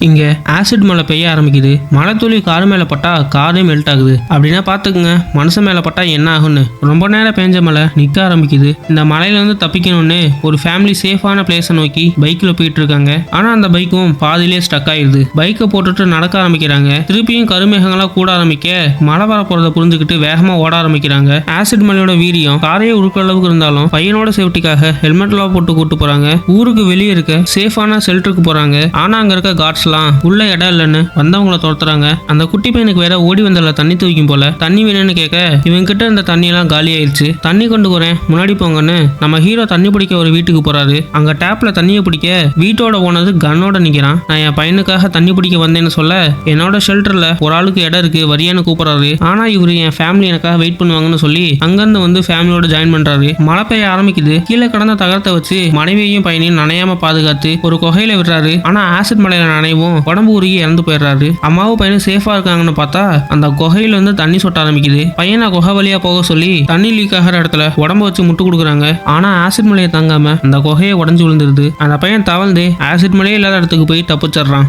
இங்க ஆசிட் மழை பெய்ய ஆரம்பிக்குது. மழை துளி கார் மேல பட்டா காரே மெல்ட் ஆகுது. அப்படின்னா பாத்துக்குங்க மனுஷன் மேல பட்டா என்ன ஆகும்னு. ரொம்ப நேரம் பெஞ்ச மழை நிக்க ஆரம்பிக்குது. இந்த மலையில இருந்து தப்பிக்கணும்னு ஒரு ஃபேமிலி சேஃபான பிளேஸை நோக்கி பைக்ல போயிட்டு இருக்காங்க. ஆனா அந்த பைக்கும் பாதியிலே ஸ்டக் ஆயிருது. பைக்கை போட்டுட்டு நடக்க ஆரம்பிக்கிறாங்க. திருப்பியும் கருமேகங்களா கூட ஆரம்பிக்க மழை வர போறதை புரிஞ்சுக்கிட்டு வேகமா ஓட ஆரம்பிக்கிறாங்க. ஆசிட் மலையோட வீரியம் காரையே உருக்குற அளவுக்கு இருந்தாலும் பையனோட சேஃப்டிக்காக ஹெல்மெட்லாம் போட்டு கூட்டு போறாங்க. ஊருக்கு வெளியே இருக்க சேஃபான ஷெல்டருக்கு போறாங்க. ஆனா அங்க இருக்க கார்ட்ஸ்லாம் உள்ள இடம் இல்லைன்னு வந்தவங்களை துரத்துறாங்க. அந்த குட்டி பையனுக்கு வேற ஓடி வந்தல தண்ணி தூக்கும் போல. தண்ணி வேணும்னு கேட்க இவங்க கிட்ட இந்த தண்ணி எல்லாம் காலி ஆயிடுச்சு. தண்ணி கொண்டு போறேன் முன்னாடி போங்கன்னு நம்ம ஹீரோ தண்ணி பிடிக்க ஒரு வீட்டுக்கு போறாரு. அங்க டேப்ல தண்ணியை பிடிக்க வீட்டோட ஓனது கன்னோட நிக்கிறான். நான் என் பையனுக்காக தண்ணி பிடிக்க வந்தேன்னு சொல்ல என்னோட ஷெல்டர்ல ஒரு ஆளுக்கு இடம் இருக்கு வரியான்னு கூப்பிடுறாரு. ஆனா இவரு என் ஃபேமிலி எனக்காக வெயிட் பண்ணுவாங்கன்னு சொல்லி அங்கிருந்து வந்து ஃபேமிலியோட ஜாயின் பண்றாரு. மழை பெய்ய ஆரம்பிக்குது. கீழே கடந்த தகரத்தை வச்சு மனைவியையும் பையனையும் நனையாம பாதுகாத்து ஒரு குகையில விடுறாரு. ஆனா ஆசிட் மலையில நனைவும் உடம்பு உருகி இறந்து போயிடுறாரு. அம்மாவும் பையனும் சேஃபா இருக்காங்கன்னு பார்த்தா அந்த குகையில வந்து தண்ணி சொட்ட ஆரம்பிக்குது. பையனை குகை வழியா போக சொல்லி தண்ணி லீக் ஆகிற இடத்துல உடம்ப வச்சு முட்டு கொடுக்குறாங்க. ஆனா ஆசிட் மலையை தாங்காம அந்த குகையை உடஞ்சு விழுந்துருது. அந்த பையன் தவழ்ந்து ஆசிட் மலையே இல்லாத இடத்துக்கு போய் தப்பிச்சிடுறான்.